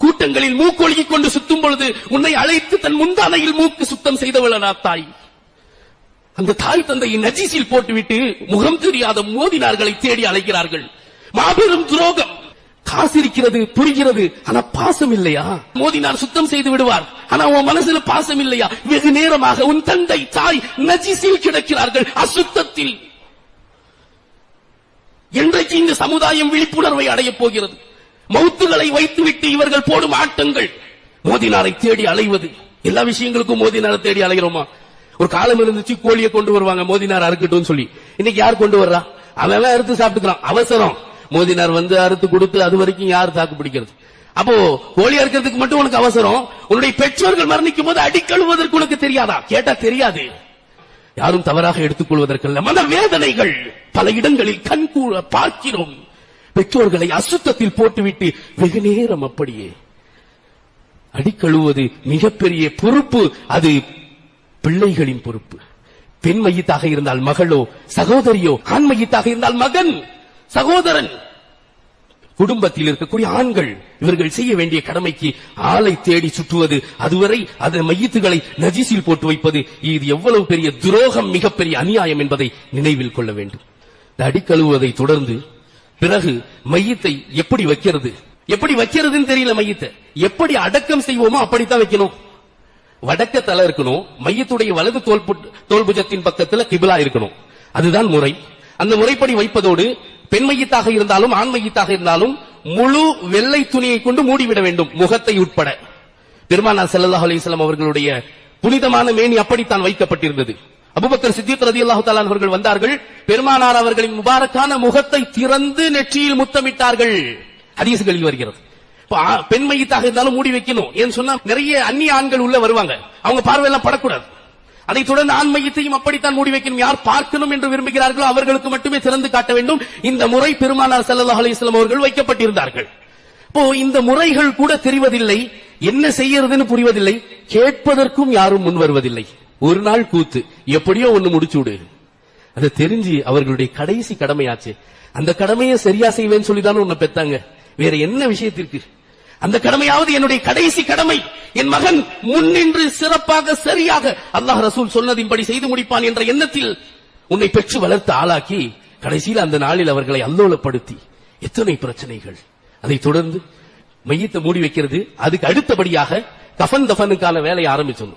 [SPEAKER 1] கூட்டங்களில் மூக்கொழுகிக் கொண்டு சுத்தும் பொழுது உன்னை அழைத்து தன் முந்தானையில் மூக்கு சுத்தம் செய்தவளா தாய்? அந்த தாய் தந்தையை நஜீஸில் போட்டுவிட்டு முகம் தெரியாத மோதினார்களை தேடி அழைக்கிறார்கள். மாபெரும் துரோகம். காசு இருக்கிறது, புரிகிறது, ஆனா பாசம் இல்லையா? மோதினார் சுத்தம் செய்து விடுவார், ஆனா உன் மனசுல பாசம் இல்லையா? வெகு நேரமாக உன் தந்தை தாய் நஜீஸில் கிடக்கிறார்கள், அசுத்தத்தில். என்றைக்கு இந்த சமுதாயம் விழிப்புணர்வை அடையப் போகிறது? மௌத்துகளை வைத்துவிட்டு இவர்கள் போடும் ஆட்டங்கள். மோதினாரை தேடி அலைவது. எல்லா விஷயங்களுக்கும் மோதினாரை தேடி அலைகிறோமா? ஒரு காலம் இருந்துச்சு, கோழியை கொண்டு வருவாங்க மோதினார் அறுக்கட்டும் சொல்லி. இன்னைக்கு யார் கொண்டு வர்றா? அவன் அறுத்து சாப்பிட்டுக்கிறான். அவசரம். மோதினார் வந்து அறுத்து கொடுத்து அது வரைக்கும் யார் தாக்கு பிடிக்கிறது? அப்போ கோழி அறுக்கிறதுக்கு மட்டும் உனக்கு அவசரம். உன்னுடைய பெற்றோர்கள் மரணிக்கும் போது அடிக்கழுவதற்கு உனக்கு தெரியாதா? கேட்டா தெரியாது. யாரும் தவறாக எடுத்துக் கொள்வதற்கல்ல. மன வேதனைகள் பல இடங்களில் கண்கூட பார்க்கிறோம். பெற்றோர்களை அசுத்தத்தில் போட்டுவிட்டு வெகு நேரம் அப்படியே அடிக்கழுவது மிகப்பெரிய பொறுப்பு. அது பிள்ளைகளின் பொறுப்பு. பெண் மையத்தாக இருந்தால் மகளோ சகோதரியோ, ஆண் மையத்தாக இருந்தால் மகன் சகோதரன், குடும்பத்தில் இருக்கக்கூடிய ஆண்கள், இவர்கள் செய்ய வேண்டிய கடமைக்கு ஆளை தேடி சுற்றுவது, அதுவரை அந்த மையத்துகளை நஜீஸில் போட்டு வைப்பது, இது எவ்வளவு பெரிய துரோகம், மிகப்பெரிய அநியாயம் என்பதை நினைவில் கொள்ள வேண்டும். அடிக்கழுவதை தொடர்ந்து பிறகு மையத்தை எப்படி வைக்கிறது? எப்படி வைக்கிறதுன்னு தெரியல. மையத்தை எப்படி அடக்கம் செய்வோமோ அப்படித்தான் வைக்கணும். வடக்க தலை இருக்கணும். மையத்துடைய வலது தோல்புஜத்தின் பக்கத்துல கிபிலா இருக்கணும். அதுதான் முறை. அந்த முறைப்படி வைப்பதோடு பெண் மையத்தாக இருந்தாலும் ஆண் மையத்தாக இருந்தாலும் முழு வெள்ளை துணியை கொண்டு மூடிவிட வேண்டும், முகத்தை உட்பட. பெருமானார் ஸல்லல்லாஹு அலைஹி வஸல்லம் அவர்களுடைய புனிதமான மேனி அப்படித்தான் வைக்கப்பட்டிருந்தது. அபூபக்கர் சித்திக் ரலியல்லாஹு தஆலா அவர்கள் வந்தார்கள். பெருமானார் அவர்களின் முபாரக்கான முகத்தை திறந்து நெற்றியில் முத்தமிட்டார்கள். ஹதீஸ்களில் வருகிறது. பெண் மையத்தாக இருந்தாலும் மூடி வைக்கணும். ஏன்னு சொன்னா நிறைய அந்நிய ஆண்கள் உள்ள வருவாங்க, அவங்க பார்வையெல்லாம் படக்கூடாது. அதை தொடர்ந்து ஆண் மையத்தையும் அப்படித்தான் மூடி வைக்கணும். யார் பார்க்கணும் என்று விரும்புகிறார்களோ அவர்களுக்கு மட்டுமே திறந்து காட்ட வேண்டும். இந்த முறை பெருமானார் ஸல்லல்லாஹு அலைஹி வஸல்லம் அவர்கள் வைக்கப்பட்டிருந்தார்கள். இப்போ இந்த முறைகள் கூட தெரிவதில்லை, என்ன செய்யறதுன்னு புரிவதில்லை, கேட்பதற்கும் யாரும் முன் வருவதில்லை. ஒரு நாள் கூத்து, எப்படியோ ஒண்ணு முடிச்சு விடு. அதை தெரிஞ்சு அவர்களுடைய கடைசி கடமையாச்சு. அந்த கடமையை சரியா செய்வேன்னு சொல்லிதானே உன்னை பெத்தாங்க, வேற என்ன விஷயத்திற்கு? அந்த கடமையாவது என்னுடைய கடைசி கடமை, என் மகன் முன்னின்று சிறப்பாக சரியாக அல்லாஹ் ரசூல் சொன்னதின்படி செய்து முடிப்பான் என்ற எண்ணத்தில் உன்னை பெற்று வளர்த்து ஆளாக்கி கடைசியில் அந்த நாளில் அவர்களை அல்லோலப்படுத்தி எத்தனை பிரச்சனைகள். அதை தொடர்ந்து மையத்தை மூடி வைக்கிறது. அதுக்கு அடுத்தபடியாக கஃன் தஃபனுக்கான வேலையை ஆரம்பிச்சோம்.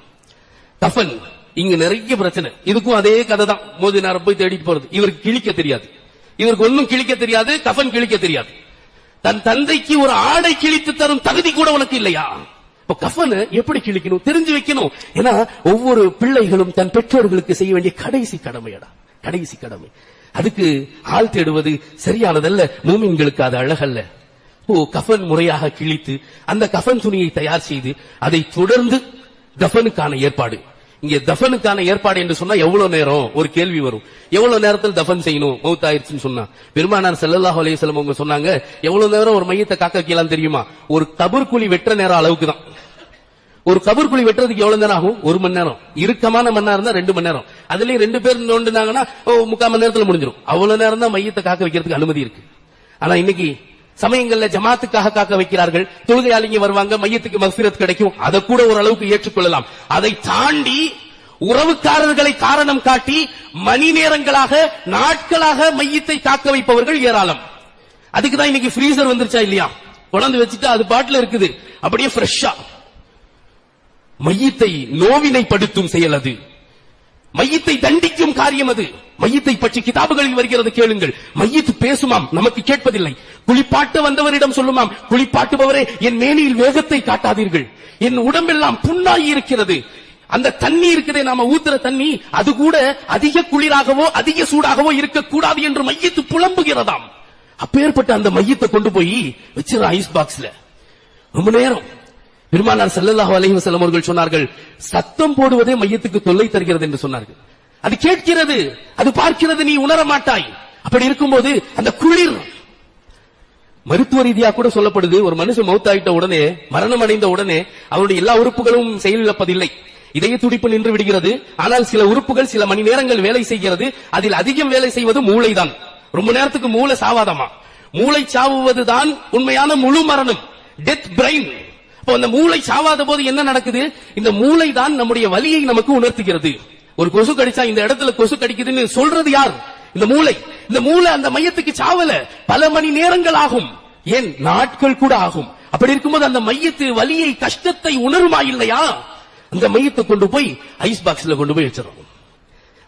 [SPEAKER 1] கஃன் இங்க நிறைய பிரச்சனை. இதுக்கும் அதே கதை தான். மோதினார போய் தேடிட்டு போறது. இவருக்கு கிழிக்க தெரியாது, இவருக்கு ஒன்னும் கிழிக்க தெரியாது, கஃன் கிழிக்க தெரியாது. தன் தந்தைக்கு ஒரு ஆடை கிழித்து தரும் தகுதி கூட உனக்கு இல்லையா? இப்ப கஃனை எப்படி கிழிக்கணும் தெரிஞ்சு வைக்கணும். ஏன்னா ஒவ்வொரு பிள்ளைகளும் தன் பெற்றோர்களுக்கு செய்ய வேண்டிய கடைசி கடமையடா, கடைசி கடமை. அதுக்கு ஆள் தேடுவது சரியானதல்ல, மூமின்களுக்கு அது அழகல்ல. கஃன் முறையாக கிழித்து அந்த கஃன் துணியை தயார் செய்து அதை தொடர்ந்து தஃபனுக்கான ஏற்பாடு. இங்க தஃபனுக்கான ஏற்பாடு என்று சொன்னா எவ்வளவு நேரம்? ஒரு கேள்வி வரும். எவ்வளவு நேரத்தில் தஃபன் செய்யணும் மௌத்தாயிருச்சுன்னு சொன்னா? பெருமானார் ஸல்லல்லாஹு அலைஹி வஸல்லம் அவங்க சொன்னாங்க, எவ்வளவு நேரம் ஒரு மையத்தை காக்க வைக்கலாம் தெரியுமா? ஒரு கபர் குழி வெற்ற நேரம் அளவுக்கு தான். ஒரு கபர் குழி வெட்டுறதுக்கு எவ்வளவு நேரம் ஆகும்? 1 மணி நேரம். இறுக்கமான மண்ணா இருந்தா 2 மணி நேரம். அதுலயும் 2 பேர் நோண்டுனாங்கன்னா 3/4 மணி நேரத்துல முடிஞ்சிடும். அவ்வளவு நேரம் தான் மையத்தை காக்க வைக்கிறதுக்கு அனுமதி இருக்கு. ஆனா இன்னைக்கு சமயங்கள்ல ஜமாத்துக்காக காக்க வைக்கிறார்கள், தொழுகையாளிங்க வருவாங்க, மையத்துக்கு மக்ஃபிரத் கிடைக்கும், அதை கூட ஓரளவுக்கு ஏற்றுக்கொள்ளலாம். அதை தாண்டி உறவுக்காரர்களை காரணம் காட்டி மணி நேரங்களாக நாட்களாக மையத்தை காக்க வைப்பவர்கள் ஏராளம். அதுக்குதான் இன்னைக்கு ஃப்ரீசர் வந்துருச்சா இல்லையா, கொண்டாந்து வச்சுட்டு அது பாட்டுல இருக்குது அப்படியே ஃப்ரெஷ்ஷா. மையத்தை நோவினைப்படுத்தும் செயல் அது, மையத்தை தண்டிக்கும் காரியம் அது. மையத்தை பற்றி கிதாபுகளில் வருகிறது, கேளுங்கள். மையத்து பேசுமாம், நமக்கு கேட்பதில்லை. குளிப்பாட்ட வந்தவரிடம் சொல்லுமாம், குளிப்பாட்டுபவரே என் மேனியில் வேகத்தை காட்டாதீர்கள், என் உடம்பெல்லாம் புண்ணாகி இருக்கிறது. அந்த தண்ணி இருக்குதே, நாம ஊத்துற தண்ணி, அது கூட அதிக குளிராகவோ அதிக சூடாகவோ இருக்கக்கூடாது என்று மையத்து புலம்புகிறதாம். அப்பேற்பட்ட அந்த மையத்தை கொண்டு போய் வச்சிருக்க ஐஸ் பாக்ஸ்ல ரொம்ப நேரம். பெருமானார் ஸல்லல்லாஹு அலைஹி வஸல்லம் அவர்கள் சொன்னார்கள், சத்தம் போடுவதே மையத்துக்கு தொல்லை தருகிறது என்று சொன்னார்கள். அது கேட்கிறது, அது பார்க்கிறது, நீ உணர மாட்டாய். அப்படி இருக்கும்போது அந்த குளிர், மருத்துவ ரீதியா கூட சொல்லப்படுது, ஒரு மனுஷன் மௌத்தாயிட்ட உடனே, மரணம் அடைந்த உடனே அவருடைய எல்லா உறுப்புகளும் செயலிழப்பதில்லை. இதய துடிப்பு நின்று விடுகிறது. ஆனால் சில உறுப்புகள் சில மணி நேரங்கள் வேலை செய்கிறது. அதில் அதிகம் வேலை செய்வது மூளைதான். ரொம்ப நேரத்துக்கு மூளை சாவாதமா. மூளை சாவுவதுதான் உண்மையான முழு மரணம், டெத் பிரெயின். அப்போ அந்த மூளை சாவாத போது என்ன நடக்குது? இந்த மூளை தான் நம்முடைய வலியை நமக்கு உணர்த்துகிறது. ஒரு கொசு கடிச்சா இந்த இடத்துல கொசு கடிக்குதுன்னு சொல்றது யார்? இந்த மூளை. இந்த மூளை அந்த மையத்துக்கு சாவல, பல மணி நேரங்கள் ஆகும், ஏன் நாட்கள் கூட ஆகும். அப்படி இருக்கும்போது அந்த மையத்து வலியை கஷ்டத்தை உணருமா இல்லையா? அந்த மையத்தை கொண்டு போய் ஐஸ் பாக்ஸ்ல கொண்டு போய் வச்சிடறோம்.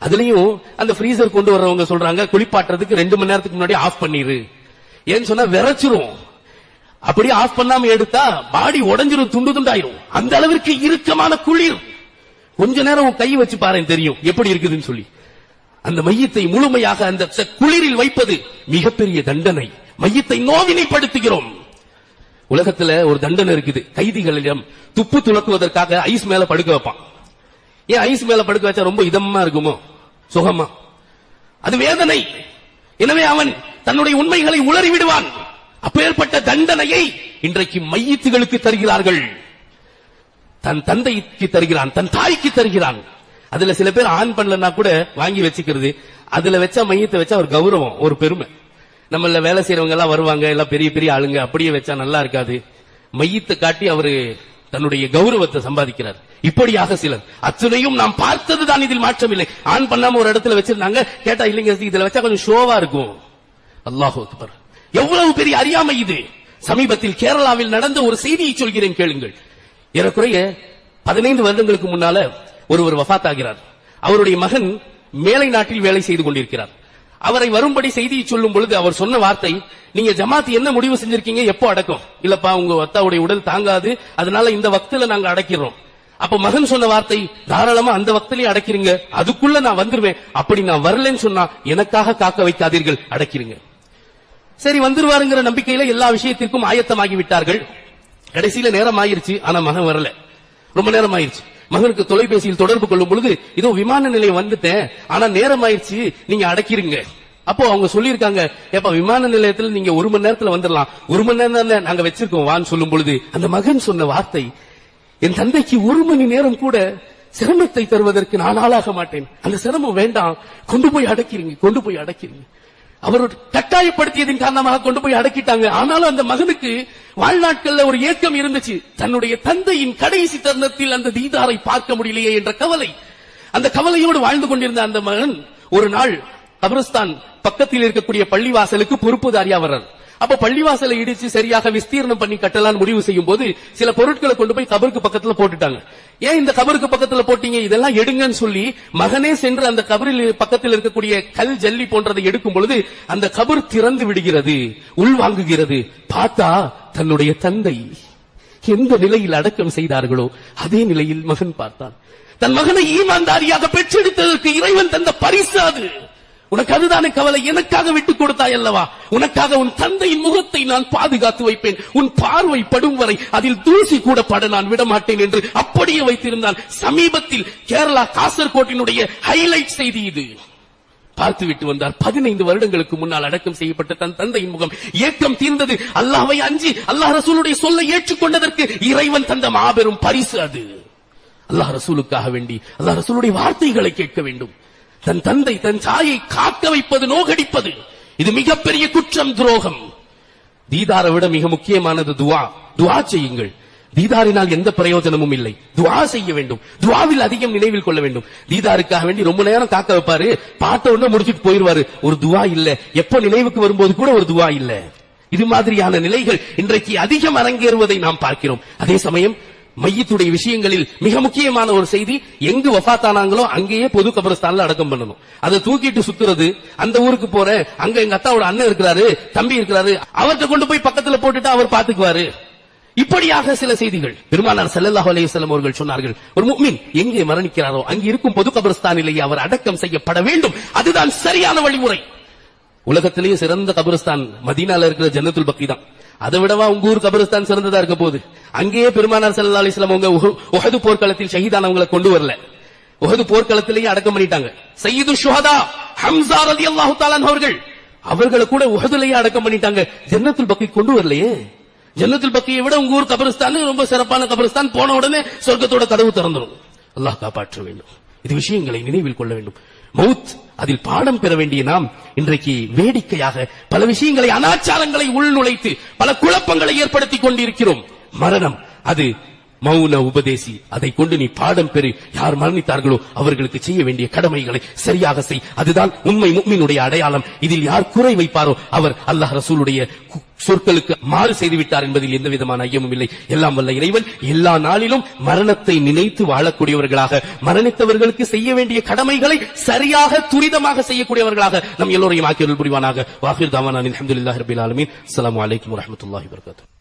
[SPEAKER 1] அதுலயும் அந்த ஃப்ரீசர் கொண்டு வர்றவங்க சொல்றாங்க, குளிப்பாட்டுறதுக்கு 2 மணி நேரத்துக்கு முன்னாடி ஆஃப் பண்ணிரு. ஏன்னு சொன்னா விரைச்சிரும். அப்படி ஆஃப் பண்ணாம எடுத்தா பாடி உடைஞ்சிரும், துண்டு துண்டாயிரும். அந்த அளவிற்கு இறுக்கமான குளிர். கொஞ்ச நேரம் கை வச்சு பாரு, தெரியும் எப்படி இருக்குதுன்னு சொல்லி. அந்த மையத்தை முழுமையாக அந்த குளிரில் வைப்பது மிகப்பெரிய தண்டனை. மையத்தை நோவினைப்படுத்துகிறோம். உலகத்துல ஒரு தண்டனை இருக்குது, கைதிகளிடம் துப்பு துளக்குவதற்காக ஐஸ் மேல படுக்க வைப்பான். ஏன் ஐஸ் மேல படுக்க வச்சா ரொம்ப இதமா இருக்குமோ, சுகமா? அது வேதனை. எனவே அவன் தன்னுடைய உண்மைகளை உளறி விடுவான். அப்பேற்பட்ட தண்டனையை இன்றைக்கு மையத்துகளுக்கு தருகிறார்கள். தன் தந்தைக்கு தருகிறான், தன் தாய்க்கு தருகிறான். அதுல சில பேர் ஆன் பண்ணலன்னா கூட வாங்கி வச்சுக்கிறது. அதுல வச்சா மையத்தை வச்சா ஒரு கௌரவம், ஒரு பெருமை. நம்மள வேலை செய்யறவங்க எல்லாம் வருவாங்க, எல்லாம் பெரிய பெரிய ஆளுங்க, அப்படியே வச்சா நல்லா இருக்காது. மையத்தை காட்டி அவரு தன்னுடைய கௌரவத்தை சம்பாதிக்கிறார். இப்படியாக சிலர், அத்தனையும் நாம் பார்த்ததுதான், இதில் மாற்றம் இல்லை. ஆன் பண்ணாம ஒரு இடத்துல வச்சிருந்தாங்க, கேட்டா இல்லைங்க இதுல வச்சா கொஞ்சம் ஷோவா இருக்கும். அல்லாஹு அக்பர், எவ்வளவு பெரிய அறியாமை இது. சமீபத்தில் கேரளாவில் நடந்த ஒரு செய்தியை சொல்கிறேன், கேளுங்கள். ஏறக்குறைய 15 வருடங்களுக்கு முன்னால ஒருவர் வஃபாத் ஆகிறார். அவருடைய மகன் மேலை நாட்டில் வேலை செய்து கொண்டிருக்கிறார். அவரை வரும்படி செய்தியை சொல்லும் பொழுது அவர் சொன்ன வார்த்தை, நீங்க ஜமாத் என்ன முடிவு செஞ்சிருக்கீங்க, எப்போ அடக்கம்? இல்லப்பா, உங்க அத்தாவுடைய உடல் தாங்காது, அதனால இந்த வக்தில நாங்க அடக்கிறோம். அப்ப மகன் சொன்ன வார்த்தை, தாராளமா அந்த வக்திலேயே அடக்கிறீங்க, அதுக்குள்ள நான் வந்துருவேன். அப்படி நான் வரலன்னு சொன்னா எனக்காக காக்க வைக்காதீர்கள், அடக்கிறீங்க. சரி, வந்துருவாருங்கிற நம்பிக்கையில எல்லா விஷயத்திற்கும் ஆயத்தமாகி விட்டார்கள். கடைசியில நேரம் ஆயிருச்சு, ஆனா மகன் வரல. ரொம்ப நேரம் ஆயிருச்சு. மகனுக்கு தொலைபேசியில் தொடர்பு கொள்ளும் பொழுது, இதோ விமான நிலையம் வந்துட்டேன், ஆனா நேரம் ஆயிடுச்சு, நீங்க அடக்கிருங்க. அப்போ அவங்க சொல்லியிருக்காங்க, ஏப்பா விமான நிலையத்தில் நீங்க 1 மணி நேரத்துல வந்துடலாம், 1 மணி நேரம் நாங்க வச்சிருக்கோம் வான்னு சொல்லும் பொழுது அந்த மகன் சொன்ன வார்த்தை, என் தந்தைக்கு 1 மணி நேரம் கூட சிரமத்தை தருவதற்கு நான் ஆளாக மாட்டேன், அந்த சிரமம் வேண்டாம், கொண்டு போய் அடக்கிறீங்க, கொண்டு போய் அடக்கிறீங்க. அவர் கட்டாயப்படுத்தியதின் காரணமாக கொண்டு போய் அடக்கிட்டாங்க. ஆனாலும் அந்த மகனுக்கு வாழ்நாட்கள்ல ஒரு ஏக்கம் இருந்துச்சு, தன்னுடைய தந்தையின் கடைசி தருணத்தில் அந்த தீதாரை பார்க்க முடியலையே என்ற கவலை. அந்த கவலையோடு வாழ்ந்து கொண்டிருந்த அந்த மகன் ஒரு நாள் கபரஸ்தான் பக்கத்தில் இருக்கக்கூடிய பள்ளிவாசலுக்கு பொறுப்புதாரியா வர்றார். அப்ப பள்ளிவாசலை இடிச்சு சரியாக விஸ்தீர்ணம் பண்ணி கட்டலான்னு முடிவு செய்யும் போது சில பொருட்களை கொண்டு போய் கபருக்கு பக்கத்துல போட்டுட்டாங்க. ஏன் இந்த கபருக்கு பக்கத்துல போட்டீங்க, இதெல்லாம் எடுங்கன்னு சொல்லி மகனே சென்று அந்த கபரில் பக்கத்தில் இருக்கக்கூடிய கல் ஜல்லி போன்றதை எடுக்கும் பொழுது அந்த கபர் திறந்து விடுகிறது, உள்வாங்குகிறது. பார்த்தா தன்னுடைய தந்தை எந்த நிலையில் அடக்கம் செய்தார்களோ அதே நிலையில் மகன் பார்த்தான். தன் மகனை ஈமான்தாரியாக பெற்றெடுத்ததற்கு இறைவன் தந்த பரிசு அது. உனக்கு அதுதானே கவலை, எனக்காக விட்டுக் கொடுத்தாய் அல்லவா, உனக்காக உன் தந்தையின் முகத்தை நான் பாதுகாத்து வைப்பேன், உன் பார்வை படும் வரை அதில் தூசி கூட பட நான் விடமாட்டேன் என்று அப்படியே வைத்திருந்தான். சமீபத்தில் கேரளா காசர்கோட்டினுடைய ஹைலைட் செய்தி இது. பார்த்துவிட்டு வந்தார். 15 வருடங்களுக்கு முன்னால் அடக்கம் செய்யப்பட்ட தன் தந்தையின் முகம். ஏக்கம் தீர்ந்தது. அல்லாஹ்வை அஞ்சி அல்லாஹ் ரசூலுடைய சொல்லை ஏற்றுக்கொண்டதற்கு இறைவன் தந்த மாபெரும் பரிசு அது. அல்லாஹ் ரசூலுக்காக வேண்டி அல்லாஹ் ரசூலுடைய வார்த்தைகளை கேட்க வேண்டும். தன் தந்தை தன் தாயை காக்க வைப்பது, நோகடிப்பது, இது மிகப்பெரிய குற்றம், துரோகம். தீதாரை விட மிக முக்கியமானது துஆ. துஆ செய்யுங்கள். தீதாரினால் எந்த பிரயோஜனமும் இல்லை. துஆ செய்ய வேண்டும். துஆவில் அதிகம் நினைவில் கொள்ள வேண்டும். தீதாருக்காக வேண்டி ரொம்ப நேரம் காக்க வைப்பாரு, பார்த்த உடனே முடிச்சிட்டு போயிருவாரு. ஒரு துஆ இல்ல. எப்ப நினைவுக்கு வரும்போது கூட ஒரு துஆ இல்ல. இது மாதிரியான நிலைகள் இன்றைக்கு அதிகம் அரங்கேறுவதை நாம் பார்க்கிறோம். அதே சமயம் மையத்துடைய விஷயங்களில் மிக முக்கியமான ஒரு செய்தி, எங்கு வஃபாத்தானாங்களோ அங்கேயே பொது கபரஸ்தான்ல அடக்கம் பண்ணணும். அதை தூக்கிட்டு சுத்துறது, அந்த ஊருக்கு போற, அங்க எங்க அத்தாவோட அண்ணன் இருக்கிறாரு, தம்பி இருக்கிறாரு, அவர்கிட்ட கொண்டு போய் பக்கத்துல போட்டுட்டு அவர் பாத்துக்குவாரு. இப்படியாக சில செய்திகள். பெருமானார் ஸல்லல்லாஹு அலைஹி வஸல்லம் அவர்கள் சொன்னார்கள், ஒரு முஃமின் எங்கே மரணிக்கிறாரோ அங்கே இருக்கும் பொது கபரஸ்தானிலேயே அவர் அடக்கம் செய்யப்பட வேண்டும். அதுதான் சரியான வழிமுறை. உலகத்திலேயே சிறந்த கபரஸ்தான் மதீனால இருக்கிற ஜன்னத்துல் பக்கி தான். அதை விடவா உங்க ஊர் கபரஸ்தான் சிறந்ததா இருக்க போகுது? அங்கேயே பெருமானார் ஸல்லல்லாஹு அலைஹி வஸல்லம் அவங்க உஹது போர்க்களத்தில் ஷஹீதானவங்களை கொண்டு வரல, உஹது போர்க்களத்திலேயே அடக்கம் பண்ணிட்டாங்க. சய்யிது ஷுஹதா ஹம்ஸா ரலியல்லாஹு தஆலா அவர்கள், அவர்களை கூட உஹதுலயே அடக்கம் பண்ணிட்டாங்க. ஜன்னத்துல் பக்கி கொண்டு வரலையே. ஜன்னத்துல் பக்கியை விட உங்க ஊர் கபரஸ்தான் ரொம்ப சிறப்பான கபரஸ்தான். போன உடனே சொர்க்கத்தோட கதவு திறந்துடும். அல்லாஹ் காப்பாற்ற வேண்டும். இது விஷயங்களை நினைவில் கொள்ள வேண்டும். மவுத், அதில் பாடம் பெற வேண்டிய நாம் இன்றைக்கு வேடிக்கையாக பல விஷயங்களை, அனாச்சாரங்களை உள்நுழைத்து பல குழப்பங்களை ஏற்படுத்திக் கொண்டிருக்கிறோம். மரணம் அது மௌன உபதேசி. அதை கொண்டு நீ பாடம் பெறு. யார் மரணித்தார்களோ அவர்களுக்கு செய்ய வேண்டிய கடமைகளை சரியாக செய். அதுதான் உண்மை முஃமினுடைய அடையாளம். இதில் யார் குறை வைப்பாரோ அவர் அல்லாஹ் ரசூலுடைய சொற்களுக்கு மாறு செய்துவிட்டார் என்பதில் எந்த விதமான ஐயமும் இல்லை. எல்லாம் வல்ல இறைவன் எல்லா நாளிலும் மரணத்தை நினைத்து வாழக்கூடியவர்களாக, மரணித்தவர்களுக்கு செய்ய வேண்டிய கடமைகளை சரியாக துரிதமாக செய்யக்கூடியவர்களாக நம் எல்லோரையும் ஆக்கியருள் புரிவானாக. வாஹிர் தாவானா அல்ஹம்துலில்லாஹி ரப்பில் ஆலமீன். அஸ்ஸலாமு அலைக்கும் வரஹ்மத்துல்லாஹி வபரகாத்துஹு.